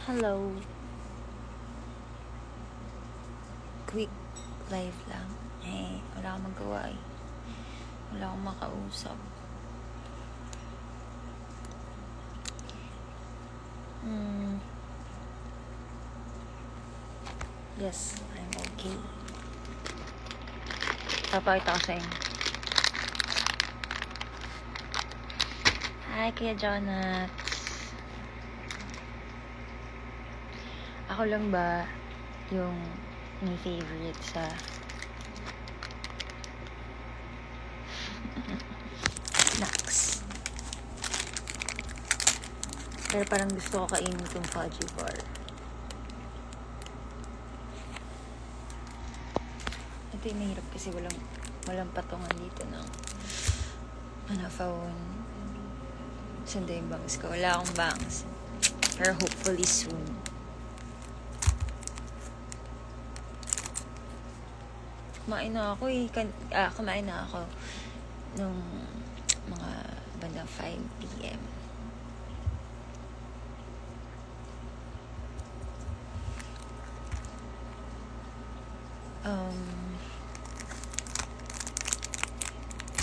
Hello. Quick live lang. Wala akong magawa eh. Wala akong makausap. Yes, I'm okay. Papakita ko sa inyo. Hi, Kuya Jonat. Ako lang ba yung may favorite sa snacks? Pero parang gusto ko kainin itong fudgy bar. Ito yung mahirap kasi walang patungan dito ng phone. Sanda yung bangs ko. Wala akong bangs. Pero hopefully soon. Kumain na ako kumain na ako nung mga bandang 5 p.m.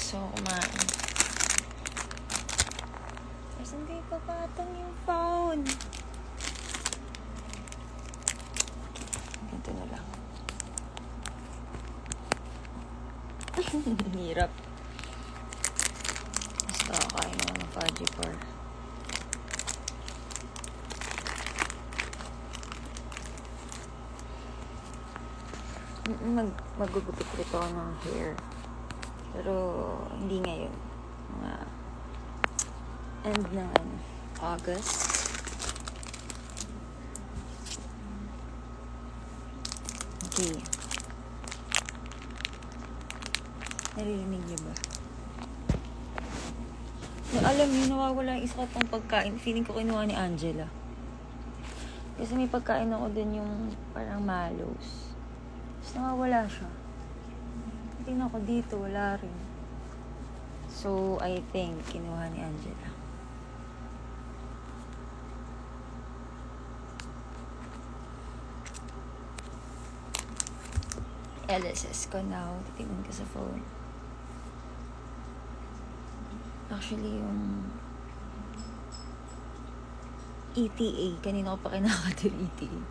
So, kumain. Saan kayo papatong yung phone? Ganito na lang. Hirap. Basta kakain mo ng fudgy bar. Magugupit ito ng hair. Pero hindi ngayon. Mga end ng August. Okay. Naririnig niyo ba? Alam niyo, nawawala yung isa ko pang pagkain. Feeling ko kinuha ni Angela. Kasi may pagkain ako dun yung parang mallows. Tapos nawawala siya. Tingnan ko dito, wala rin. So, I think kinuha ni Angela. LSS ko now. Tingnan ko sa phone. Actually, yung ETA. Kanina ko pa kinakatil ETA.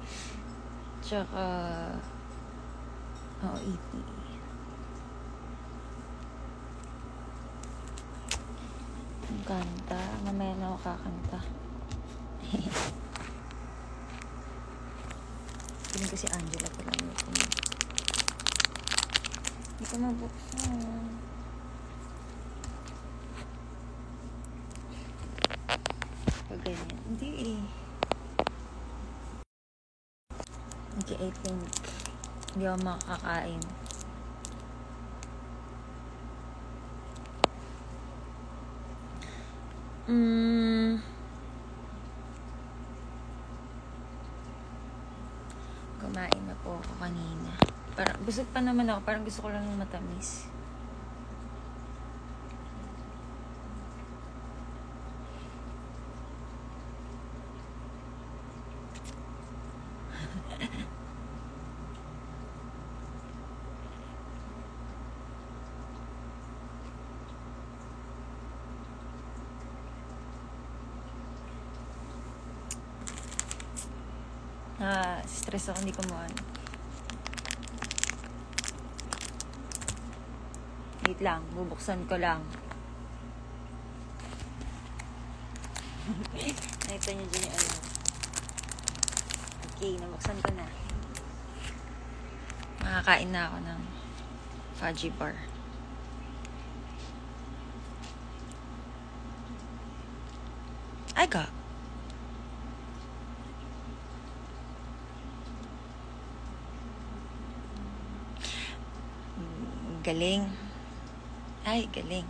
Tsaka ETA. Ang kanta. Mamaya na ako kakanta. Tingnan ko si Angela pa lang. Hindi ko mabuksan. Pag ganyan. Hindi eh. Okay, I think hindi ako makakain. Kumain na po ako kanina. Parang busog pa naman ako. Parang gusto ko lang ng matamis. Stress ako, hindi ko mo Wait lang, bubuksan ko lang. Nakita niyo dyan yung Okay, nabuksan ko na. Makakain na ako ng fudgy bar. I got galing. Ay, galing.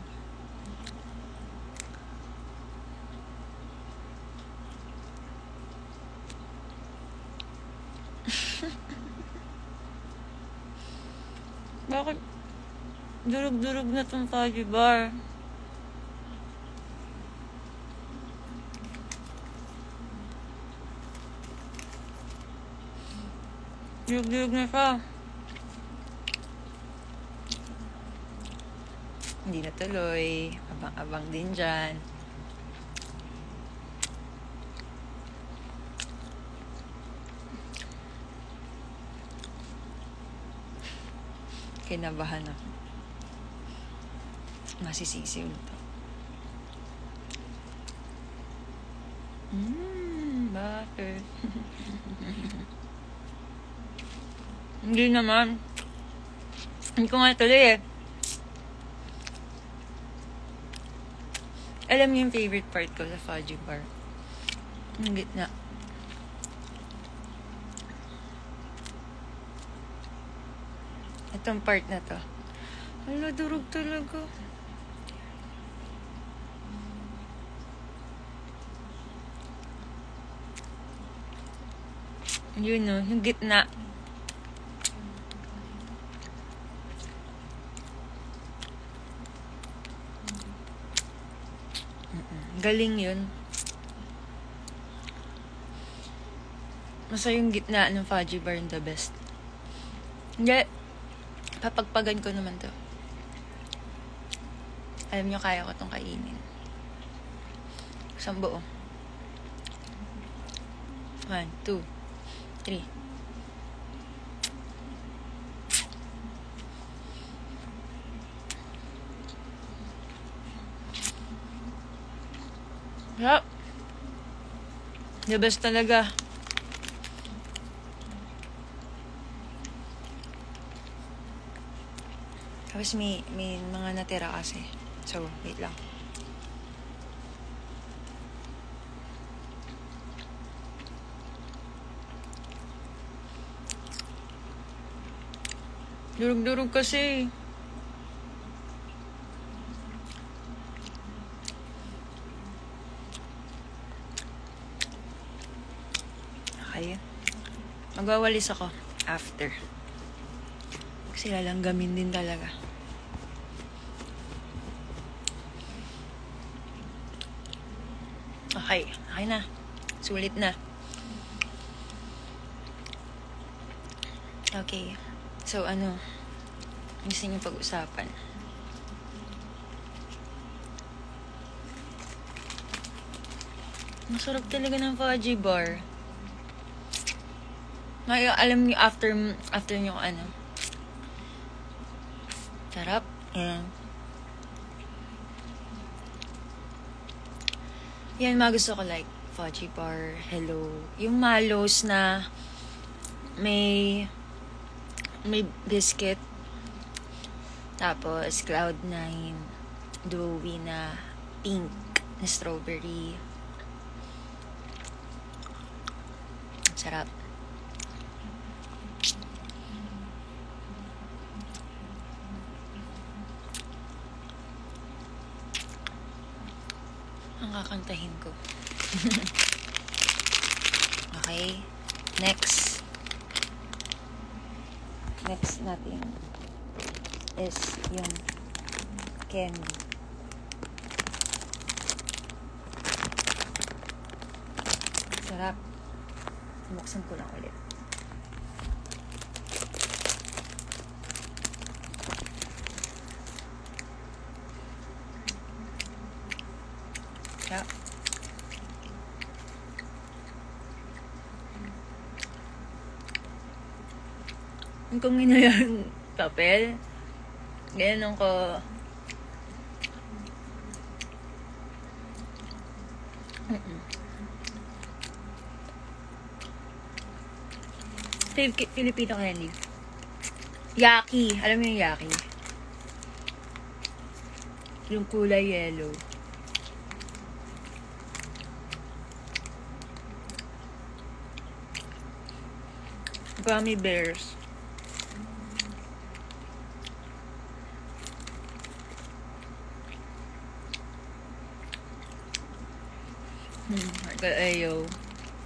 Bakit durug-durug na tong fudgy bar? Diyog-diyog na siya. Hindi na tuloy. Abang-abang din dyan. Kinabahan ako. Masisisi ulit ako. Bakit? Hindi naman. Hindi ko nga tuloy eh. Alam niyo yung favorite part ko sa fudgy bar? Yung gitna. Itong part na to. Hala, durog talaga. Yun no, yung gitna. Galing yun. Masa yung gitna ng fudgy bar the best. Hindi. Papagpagan ko naman to. Alam nyo, kaya ko itong kainin. Isang buo. 1, 2, 3. Yup. The best talaga. Tapos may mga natira kasi. So, wait lang. Durug-durug kasi. Okay. Magwawalis ako after. Kasi lalanggamin din talaga. Okay. Okay na. Sulit na. Okay. So, gusto niyo pag-usapan? Masarap talaga ng fudgy bar. Alam niyo, after yung sarap. Yan. Yan, mga gusto ko like fudgy bar, hello. Yung Malos na may biscuit. Tapos Cloud9 dewy na pink na strawberry. Sarap. Ang kakantahin ko. Okay. Next natin is yung candy. Sarap. Buksan ko lang ulit. Yeah. Kung ginaya yung papel, ganyan ko. Filipino candy. Yaki. Alam mo yung yaki? Yung kulay yellow. Gummy bears.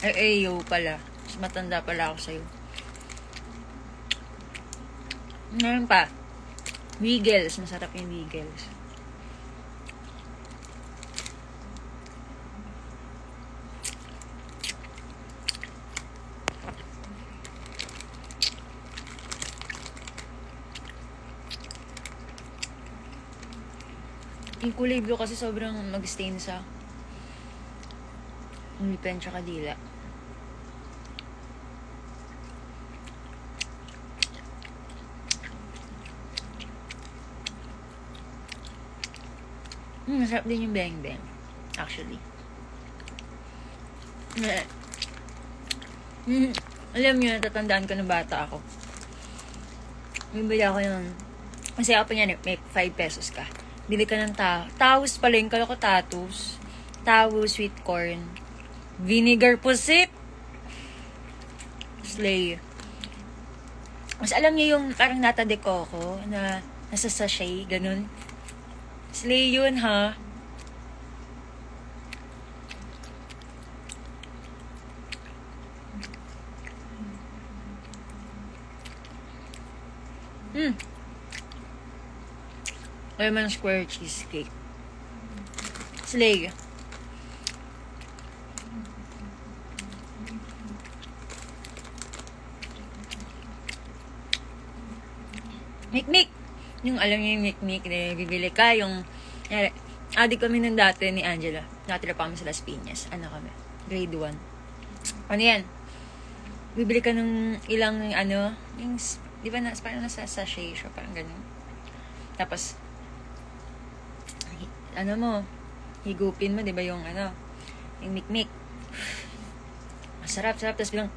Ayo pala. Mas matanda pala ako sa'yo. Ngayon pa. Wiggles. Masarap yung Wiggles. Yung kulay blue kasi sobrang mag-stain sa ngipin tsaka dila. Masarap din yung beng-beng. Actually. Alam nyo, natatandaan ko na bata ako. Bibili ako ng... Kasi ako pa yan, may 5 pesos ka. Bili ka ng tawus pala yung kala ko tatus. Tawus, sweet corn. Vinegar pusit. Slay. Mas alam niyo yung parang nata de coco na nasa sachet, ganun. Slay yun, ha? Lemon square cheesecake. Slay. Mikmik. Yung alam niyo yung mikmik na bibili ka, yung adik kami nung dati ni Angela. Natira pa kami sa Las Piñas. Ano kami? Grade 1. Ano yan? Bibili ka ng ilang, yung, di ba, parang nasa sachet siya, parang ganun. Tapos, higupin mo, di ba, yung yung mikmik. Masarap. Tapos bilang,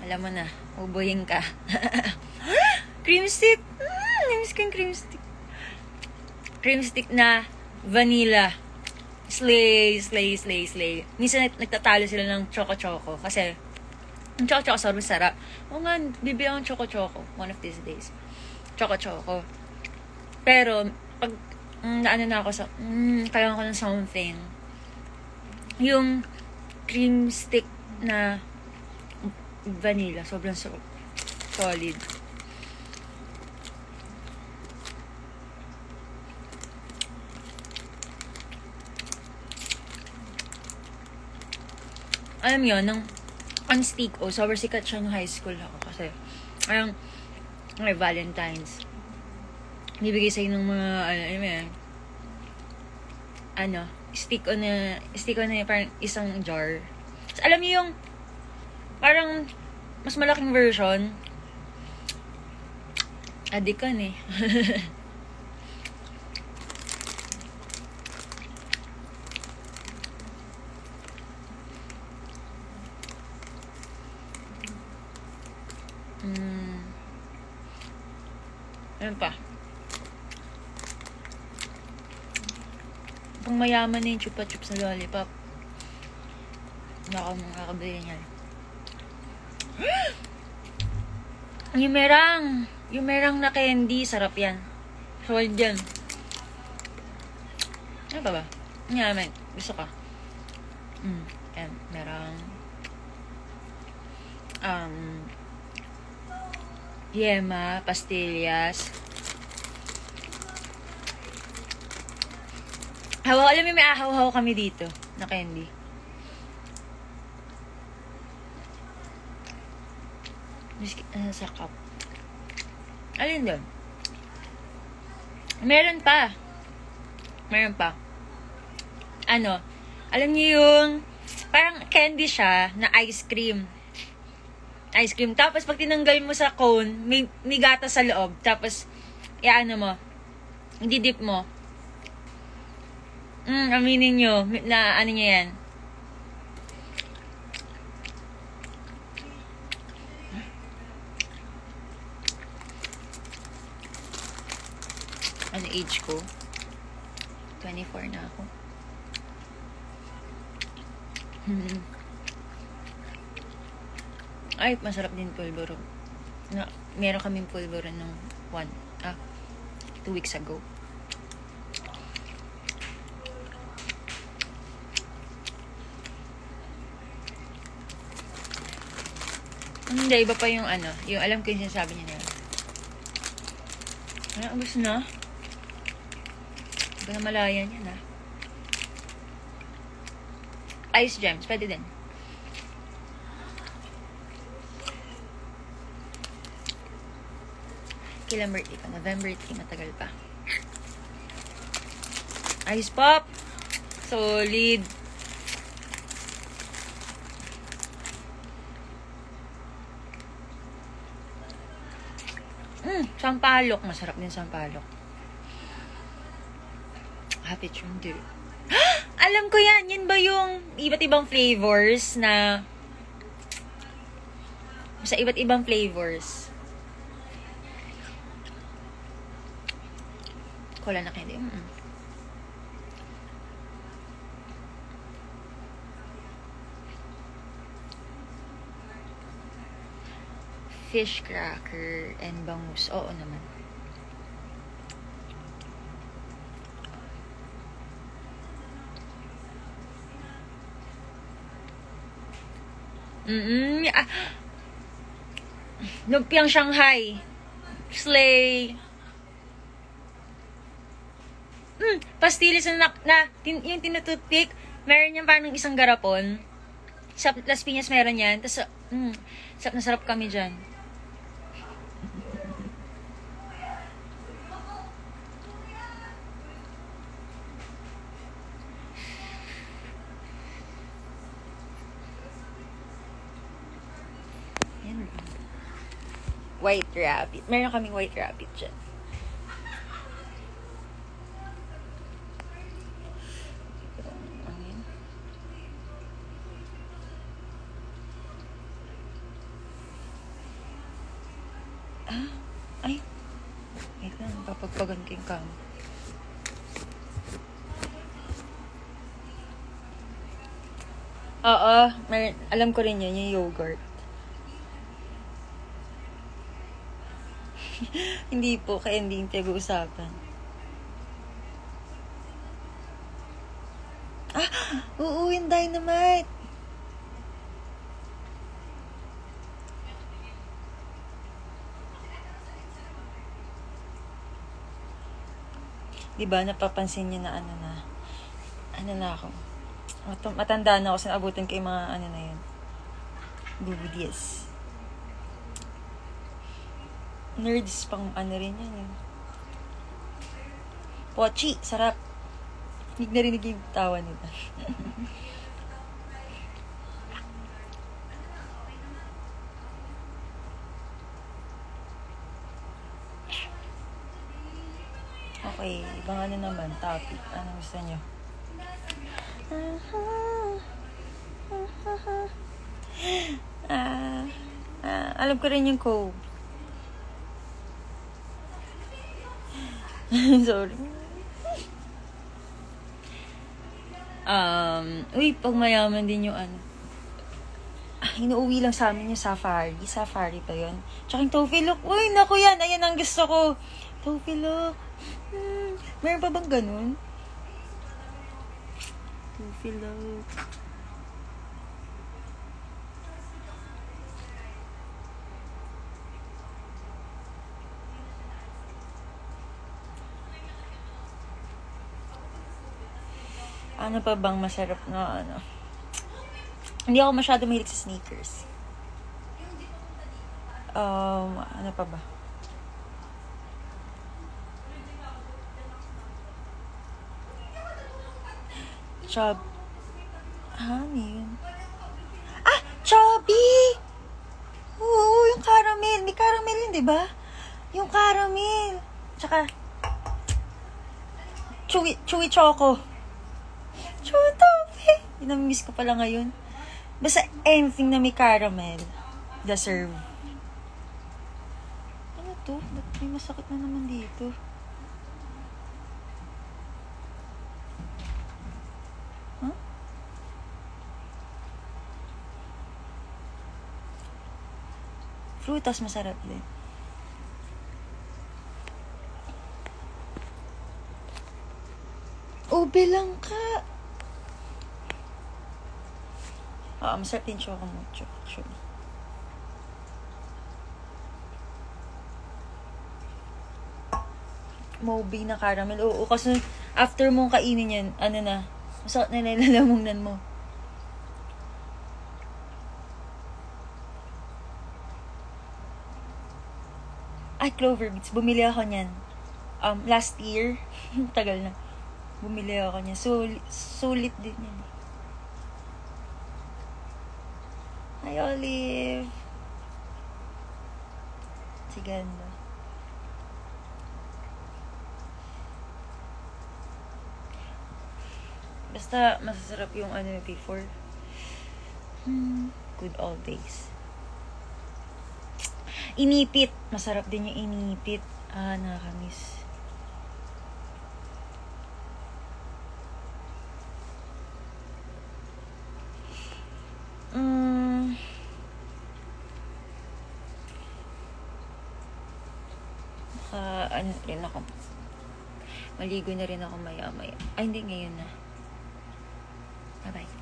alam mo na, ubuhin ka. Cream stick. Namiss ko yung cream stick. Cream stick na vanilla. Slay. Minsan nagtatalo sila ng choco-choco. Kasi, yung choco-choco sobrang sarap. Oo nga, bibili akong choco-choco. One of these days. Choco-choco. Pero, pag naano na ako sa, kailangan ko ng something. Yung cream stick na vanilla. Sobrang solid. Alam yun, on stick, sobrang sikat siya nung high school ako kasi, Valentine's. Bibigay sa'yo ng mga, stick on na parang isang jar. So, alam niyo yung, parang, mas malaking version, adikan eh. Ano pa? Pang mayaman na yung chupa-chup sa lollipop. Hindi ako makakabili niyan. Yung merang na candy, sarap yan. Solid yan. Ano pa ba? Yaman, gusto ka. Yan, merang yema, pastillas. Alam mo, may ahaw-haw kami dito na candy. Sa cup. Alin doon? Meron pa. Alam niyo yung parang candy siya na ice cream. Tapos, pag tinanggal mo sa cone, may gata sa loob. Tapos, i-dip mo. Aminin nyo, na niya yan. Age ko? 24 na ako. Ay, masarap din pulburo. Meron kaming pulburo ng 2 weeks ago. Hindi, iba pa yung yung alam ko yung sinasabi niya na. Ubus na? Iba na malayan yan, Ice gems, pwede din. Kailan birthday pa? November 3, matagal pa. Ice pop. Solid. Sampalok. Masarap din sampalok. Happy Chunder. Alam ko yan. Yan ba yung iba't ibang flavors na sa iba't ibang flavors? Cola na candy. Fish cracker and bangus. Oo naman. Lumpiang Shanghai. Slay. Pastilles yung tinututpick. Meron yan parang isang garapon. Sa Las Piñas meron yan. Tapos, sarap na sarap kami dyan. White rabbit. Meron kaming white rabbit dyan. Ay. Wait lang. Papagpagan ko yung kamo. Oo. Alam ko rin yun. Yung yogurt. Hindi po, kaya hindi yung pag-uusapan. Oo, yung dynamite. Diba, napapansin niyo na ano na ako. Matanda na ako, sinabutin ko yung mga na yun. Boobies. Nerds pang rin yan eh. Pochi, sarap. Hindi narinig yung tawa nila. Okay, ibang naman, topic. Ano gusto nyo? Alam ko rin yung Cove. Sorry. Pag mayaman din yung inuuwi lang sa amin yung safari. Safari pa yun. Tsaka yung Tofilok. Uy, naku yan. Ayan ang gusto ko. Tofilok. Meron pa bang ganun? Tofilok. Ano pa bang masarap na Hindi ako masyado mahilig sa sneakers. Ano pa ba? Ano yun? Chubby! Oo, yung caramel. May caramel yun, diba? Yung caramel. Tsaka, chewy choco. Chotope. Inamiss ko pala ngayon. Basta anything na may caramel. Deserve. Ano to? Ba't may masakit na naman dito? Huh? Frutas masarap din. Ube lang ka. Masarap din choco mucho, actually. Moby na caramel. Oo, kasi after mong kainin yan, masakit na nilalamunan mo. Clover Beats. Bumili ako niyan. Last year. Tagal na. Bumili ako niya. Sulit din yan eh. Hi, Olive. Si ganda. Basta masasarap yung ano before. Good old days. Inipit. Masarap din yung inipit. Nakakamiss. Ano rin ako. Maligo na rin ako maya-maya. Ay, hindi ngayon na. Bye-bye.